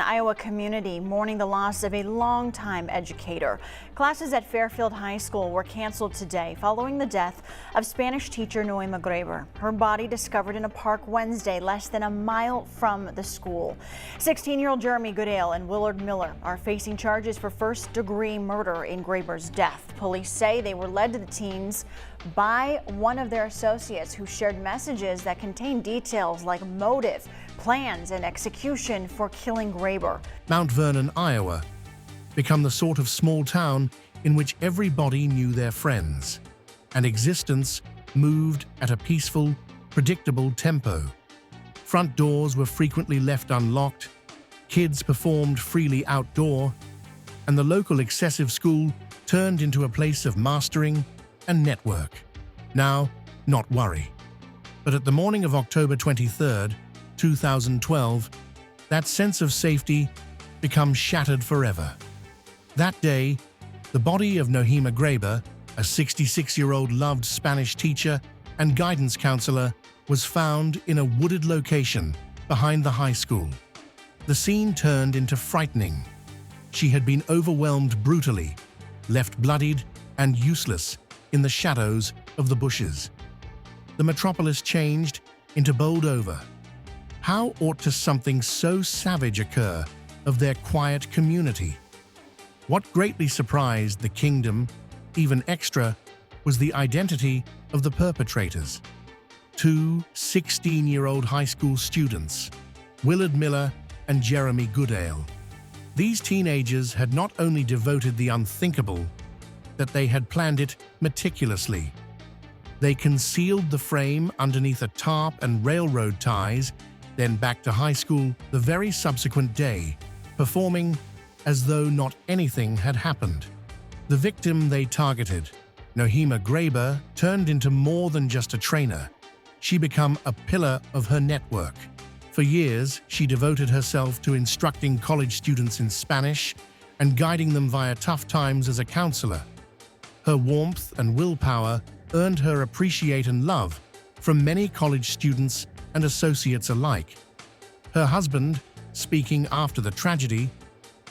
Iowa community mourning the loss of a longtime educator. Classes at Fairfield High School were canceled today following the death of Spanish teacher Noema Graber. Her body discovered in a park Wednesday, less than a mile from the school. 16-year-old Jeremy Goodale and Willard Miller are facing charges for first-degree murder in Graber's death. Police say they were led to the teens by one of their associates who shared messages that contained details like motive, plans, and execution for killing Graber. Mount Vernon, Iowa, become the sort of small town in which everybody knew their friends, and existence moved at a peaceful, predictable tempo. Front doors were frequently left unlocked, kids performed freely outdoor, and the local excessive school turned into a place of mastering and network. Now, not worry. But at the morning of October 23, 2012, that sense of safety becomes shattered forever. That day, the body of Noema Graber, a 66-year-old loved Spanish teacher and guidance counselor, was found in a wooded location behind the high school. The scene turned into frightening. She had been overwhelmed brutally, left bloodied and useless in the shadows of the bushes. The metropolis changed into bowled over. How ought something so savage occur of their quiet community? What greatly surprised the kingdom, even extra, was the identity of the perpetrators. Two 16-year-old high school students, Willard Miller and Jeremy Goodale. These teenagers had not only devoted the unthinkable, that they had planned it meticulously. They concealed the frame underneath a tarp and railroad ties, then back to high school the very subsequent day, performing as though not anything had happened. The victim they targeted, Noema Graber, turned into more than just a trainer. She became a pillar of her network. For years, she devoted herself to instructing college students in Spanish and guiding them via tough times as a counselor. Her warmth and willpower earned her appreciation and love from many college students and associates alike. Her husband, speaking after the tragedy,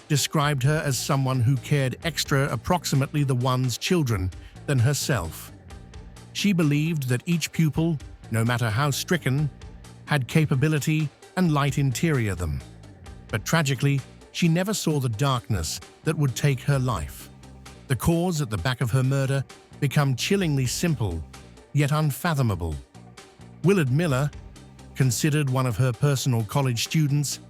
described her as someone who cared extra approximately the one's children than herself. She believed that each pupil, no matter how stricken, had capability and light interior them. But tragically, she never saw the darkness that would take her life. The cause at the back of her murder became chillingly simple, yet unfathomable. Willard Miller, considered one of her personal college students,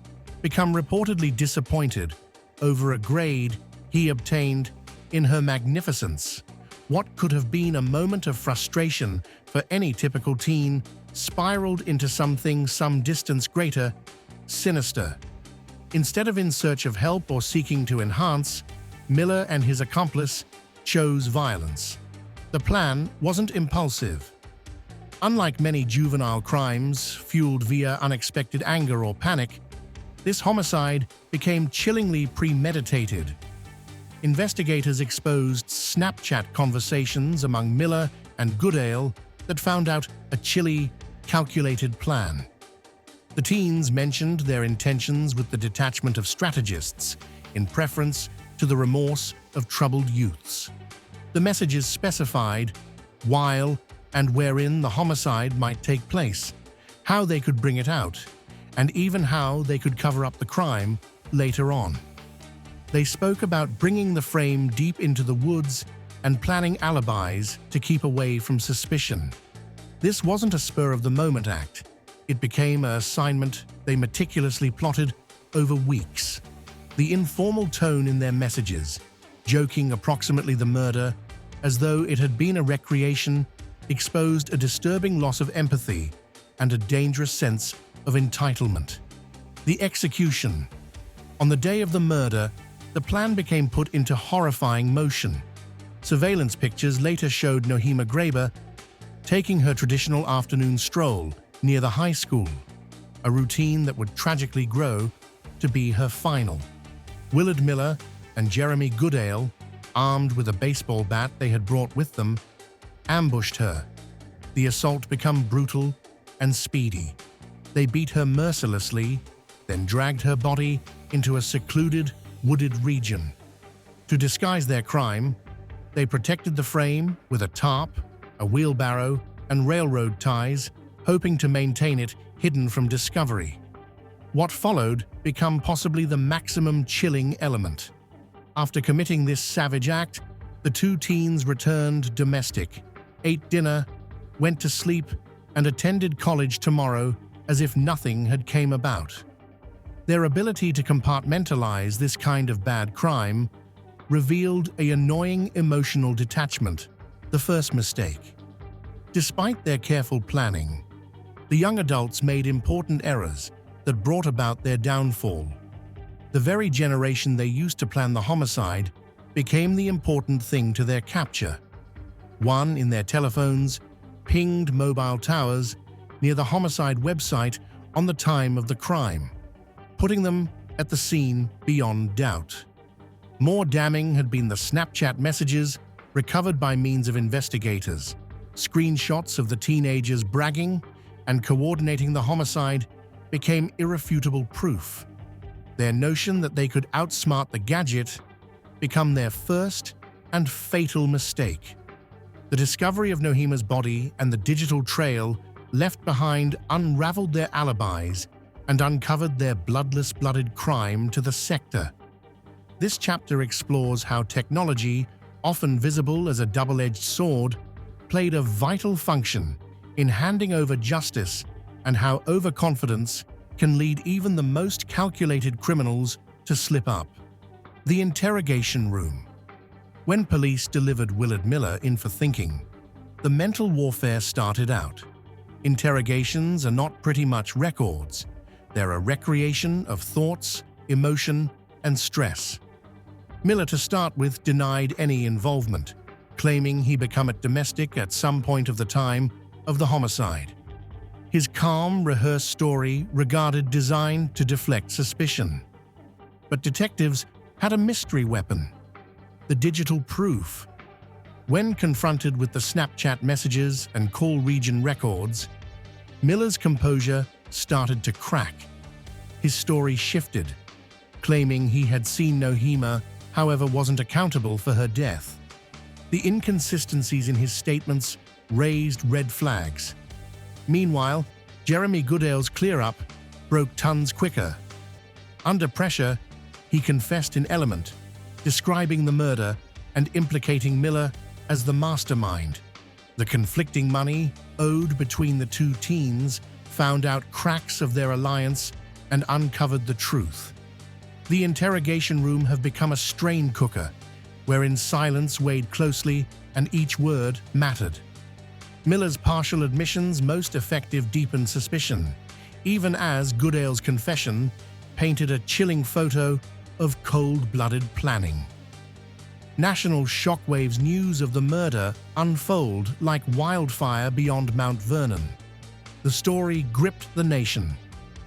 became reportedly disappointed over a grade he obtained in her magnificence. What could have been a moment of frustration for any typical teen spiraled into something some distance greater, sinister. Instead of in search of help or seeking to enhance, Miller and his accomplice chose violence. The plan wasn't impulsive. Unlike many juvenile crimes fueled via unexpected anger or panic, this homicide became chillingly premeditated. Investigators exposed Snapchat conversations among Miller and Goodale that found out a chilly, calculated plan. The teens mentioned their intentions with the detachment of strategists, in preference to the remorse of troubled youths. The messages specified while and wherein the homicide might take place, how they could bring it out, and even how they could cover up the crime later on. They spoke about bringing the frame deep into the woods and planning alibis to keep away from suspicion. This wasn't a spur-of-the-moment act. It became an assignment they meticulously plotted over weeks. The informal tone in their messages, joking approximately the murder as though it had been a recreation, exposed a disturbing loss of empathy and a dangerous sense of entitlement. The execution. On the day of the murder, the plan became put into horrifying motion. Surveillance pictures later showed Noema Graber taking her traditional afternoon stroll near the high school, a routine that would tragically grow to be her final. Willard Miller and Jeremy Goodale, armed with a baseball bat they had brought with them, ambushed her. The assault became brutal and speedy. They beat her mercilessly, then dragged her body into a secluded, wooded region. To disguise their crime, they protected the frame with a tarp, a wheelbarrow, and railroad ties, hoping to maintain it hidden from discovery. What followed became possibly the maximum chilling element. After committing this savage act, the two teens returned domestic, ate dinner, went to sleep, and attended college tomorrow as if nothing had come about. Their ability to compartmentalize this kind of bad crime revealed an annoying emotional detachment, the first mistake. Despite their careful planning, the young adults made important errors that brought about their downfall. The very generation they used to plan the homicide became the important thing to their capture. One, in their telephones, pinged mobile towers near the homicide website on the time of the crime, putting them at the scene beyond doubt. More damning had been the Snapchat messages recovered by means of investigators. Screenshots of the teenagers bragging and coordinating the homicide became irrefutable proof. Their notion that they could outsmart the gadget became their first and fatal mistake. The discovery of Noima's body and the digital trail left behind unraveled their alibis and uncovered their blooded crime to the sector. This chapter explores how technology, often visible as a double-edged sword, played a vital function in handing over justice, and how overconfidence can lead even the most calculated criminals to slip up. The interrogation room. When police delivered Willard Miller in for thinking, the mental warfare started out. Interrogations are not pretty much records. They're a recreation of thoughts, emotion, and stress. Miller, to start with, denied any involvement, claiming he became domestic at some point of the time of the homicide. His calm, rehearsed story regarded designed to deflect suspicion. But detectives had a mystery weapon: the digital proof. When confronted with the Snapchat messages and call region records, Miller's composure started to crack. His story shifted, claiming he had seen Noima, however wasn't accountable for her death. The inconsistencies in his statements raised red flags. Meanwhile, Jeremy Goodale's clear-up broke tons quicker. Under pressure, he confessed in Element, describing the murder and implicating Miller as the mastermind. The conflicting money owed between the two teens found out cracks of their alliance and uncovered the truth. The interrogation room have become a strain cooker, wherein silence weighed closely and each word mattered. Miller's partial admissions most effective deepened suspicion, even as Goodale's confession painted a chilling photo of cold-blooded planning. National shockwaves news of the murder unfold like wildfire beyond Mount Vernon. The story gripped the nation.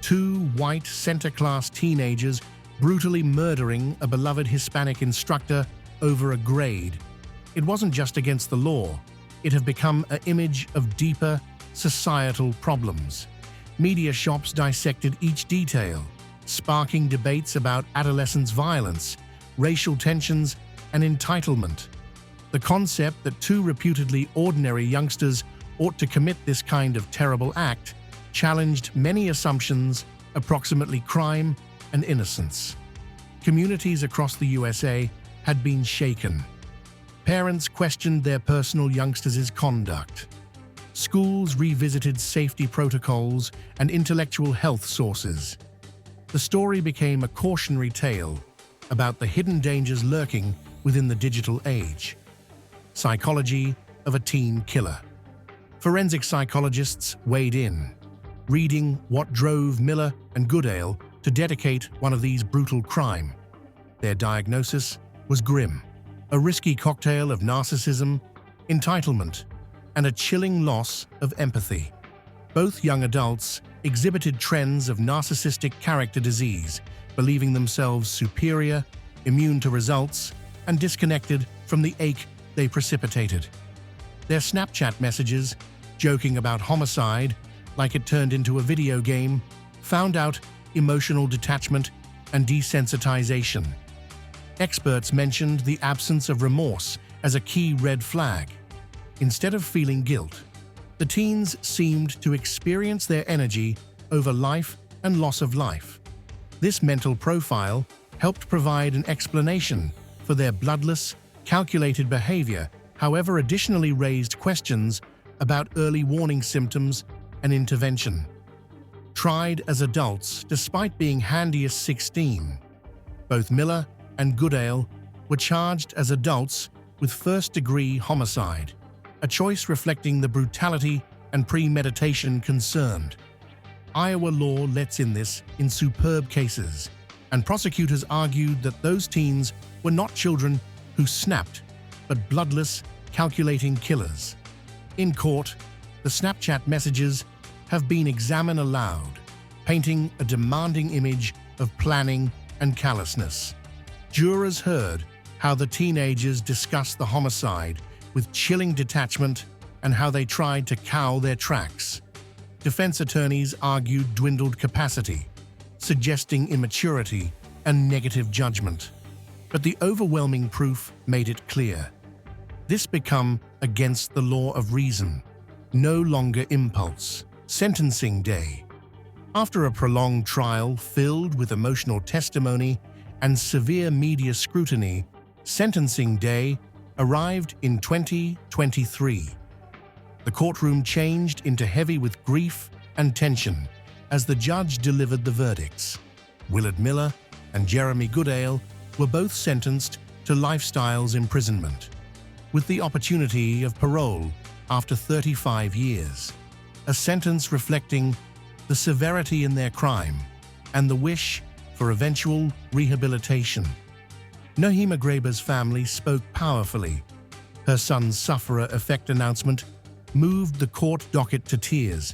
Two white center-class teenagers brutally murdering a beloved Hispanic instructor over a grade. It wasn't just against the law. It had become an image of deeper societal problems. Media shops dissected each detail, sparking debates about adolescence violence, racial tensions, and entitlement. The concept that two reputedly ordinary youngsters ought to commit this kind of terrible act challenged many assumptions approximately crime and innocence. Communities across the USA had been shaken. Parents questioned their personal youngsters' conduct. Schools revisited safety protocols and intellectual health sources. The story became a cautionary tale about the hidden dangers lurking within the digital age. Psychology of a teen killer. Forensic psychologists weighed in, reading what drove Miller and Goodale to dedicate one of these brutal crimes. Their diagnosis was grim, a risky cocktail of narcissism, entitlement, and a chilling loss of empathy. Both young adults exhibited trends of narcissistic character disease, believing themselves superior, immune to results, and disconnected from the ache they precipitated. Their Snapchat messages, joking about homicide like it turned into a video game, found out emotional detachment and desensitization. Experts mentioned the absence of remorse as a key red flag. Instead of feeling guilt, the teens seemed to experience their energy over life and loss of life. This mental profile helped provide an explanation for their bloodless, calculated behavior, however, additionally raised questions about early warning symptoms and intervention. Tried as adults despite being handy as 16, both Miller and Goodale were charged as adults with first-degree homicide, a choice reflecting the brutality and premeditation concerned. Iowa law lets in this in superb cases, and prosecutors argued that those teens were not children who snapped, but bloodless, calculating killers. In court, the Snapchat messages have been examined aloud, painting a demanding image of planning and callousness. Jurors heard how the teenagers discussed the homicide with chilling detachment and how they tried to cow their tracks. Defense attorneys argued dwindled capacity, suggesting immaturity and negative judgment. But the overwhelming proof made it clear. This became against the law of reason, no longer impulse. Sentencing day. After a prolonged trial filled with emotional testimony and severe media scrutiny, sentencing day arrived in 2023. The courtroom changed into heavy with grief and tension as the judge delivered the verdicts. Willard Miller and Jeremy Goodale were both sentenced to lifestyles imprisonment, with the opportunity of parole after 35 years, a sentence reflecting the severity in their crime and the wish for eventual rehabilitation. Nohima Graber's family spoke powerfully. Her son's sufferer effect announcement moved the court docket to tears.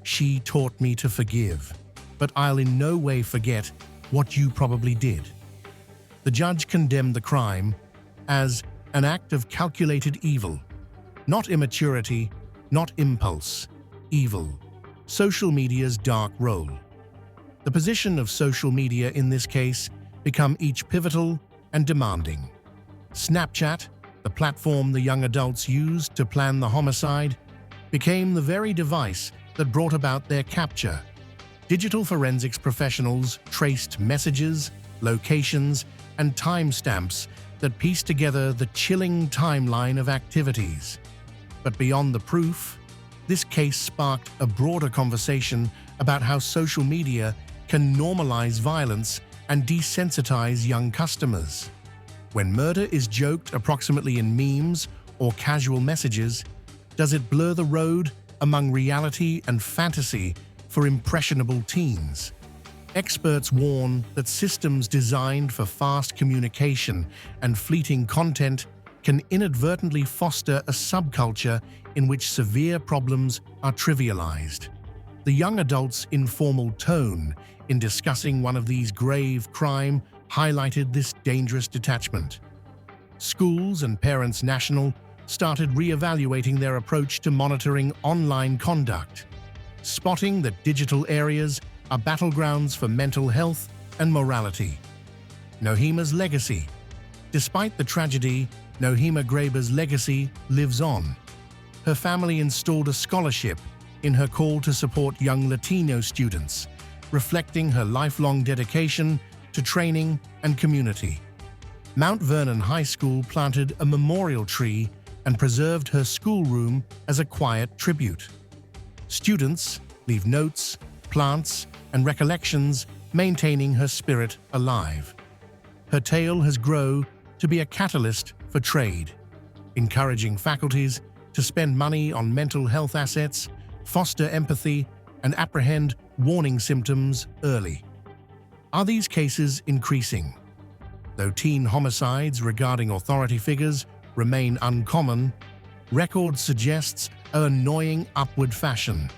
"She taught me to forgive, but I'll in no way forget what you probably did." The judge condemned the crime as an act of calculated evil, not immaturity, not impulse, evil. Social media's dark role. The position of social media in this case become each pivotal and demanding. Snapchat, the platform the young adults used to plan the homicide, became the very device that brought about their capture. Digital forensics professionals traced messages, locations, and timestamps that pieced together the chilling timeline of activities. But beyond the proof, this case sparked a broader conversation about how social media can normalize violence and desensitize young customers. When murder is joked approximately in memes or casual messages, does it blur the road among reality and fantasy for impressionable teens? Experts warn that systems designed for fast communication and fleeting content can inadvertently foster a subculture in which severe problems are trivialized. The young adult's informal tone in discussing one of these grave crime highlighted this dangerous detachment. Schools and Parents National started re-evaluating their approach to monitoring online conduct, spotting that digital areas are battlegrounds for mental health and morality. Nohima's legacy. Despite the tragedy, Nohima Graber's legacy lives on. Her family installed a scholarship in her call to support young Latino students, reflecting her lifelong dedication to training and community. Mount Vernon High School planted a memorial tree and preserved her schoolroom as a quiet tribute. Students leave notes, plants, and recollections, maintaining her spirit alive. Her tale has grown to be a catalyst for trade, encouraging faculties to spend money on mental health assets, foster empathy, and apprehend warning symptoms early. Are these cases increasing? Though teen homicides regarding authority figures remain uncommon, record suggests an annoying upward fashion.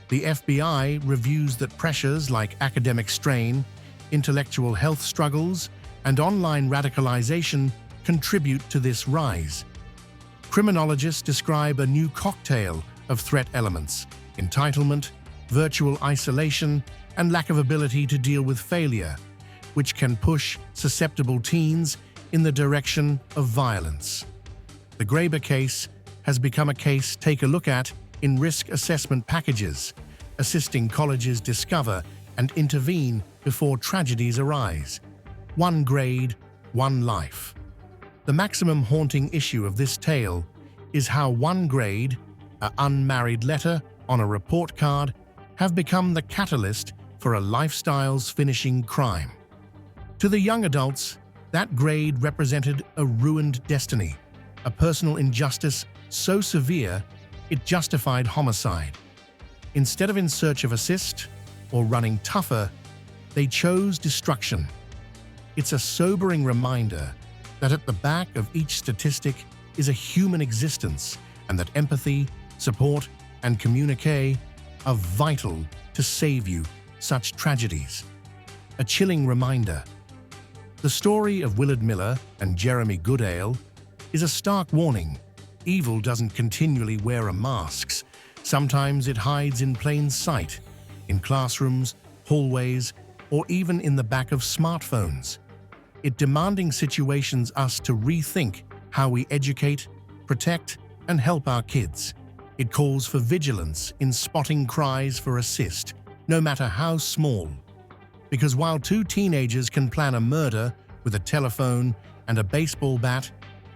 The FBI reviews that pressures like academic strain, intellectual health struggles, and online radicalization contribute to this rise. Criminologists describe a new cocktail of threat elements: entitlement, virtual isolation, and lack of ability to deal with failure, which can push susceptible teens in the direction of violence. The Graeber case has become a case take a look at in risk assessment packages, assisting colleges discover and intervene before tragedies arise. One grade, one life. The maximum haunting issue of this tale is how one grade, an unmarried letter on a report card, have become the catalyst for a lifestyle's finishing crime. To the young adults, that grade represented a ruined destiny, a personal injustice so severe it justified homicide. Instead of in search of assist or running tougher, they chose destruction. It's a sobering reminder that at the back of each statistic is a human existence, and that empathy, support, and communique are vital to save you such tragedies. A chilling reminder. The story of Willard Miller and Jeremy Goodale is a stark warning. Evil doesn't continually wear a mask. Sometimes it hides in plain sight, in classrooms, hallways, or even in the back of smartphones. It demanding situations us to rethink how we educate, protect, and help our kids. It calls for vigilance in spotting cries for assist, no matter how small. Because while two teenagers can plan a murder with a telephone and a baseball bat,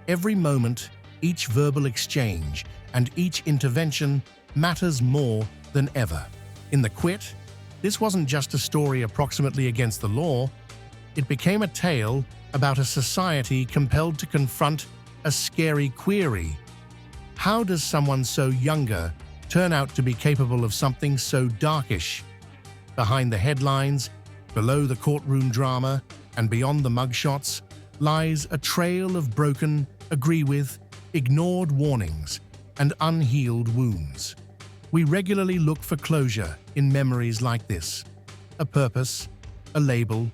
every moment, each verbal exchange, and each intervention matters more than ever. In The Quit, this wasn't just a story approximately against the law. It became a tale about a society compelled to confront a scary query. How does someone so younger turn out to be capable of something so darkish? Behind the headlines, below the courtroom drama, and beyond the mugshots lies a trail of broken, agree with, ignored warnings, and unhealed wounds. We regularly look for closure in memories like this. A purpose, a label,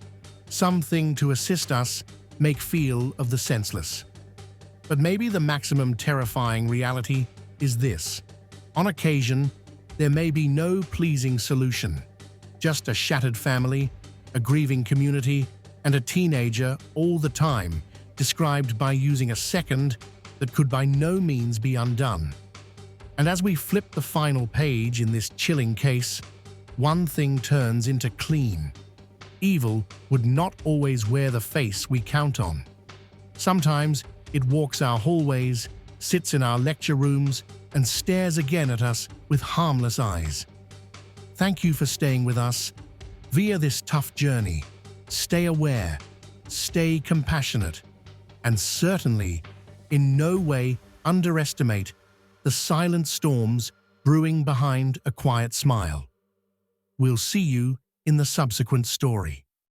something to assist us make feel of the senseless. But maybe the maximum terrifying reality is this. On occasion, there may be no pleasing solution. Just a shattered family, a grieving community, and a teenager all the time, described by using a second that could by no means be undone. And as we flip the final page in this chilling case, one thing turns into clean. Evil would not always wear the face we count on. Sometimes it walks our hallways, sits in our lecture rooms, and stares again at us with harmless eyes. Thank you for staying with us via this tough journey. Stay aware, stay compassionate, and certainly in no way underestimate the silent storms brewing behind a quiet smile. We'll see you in the subsequent story.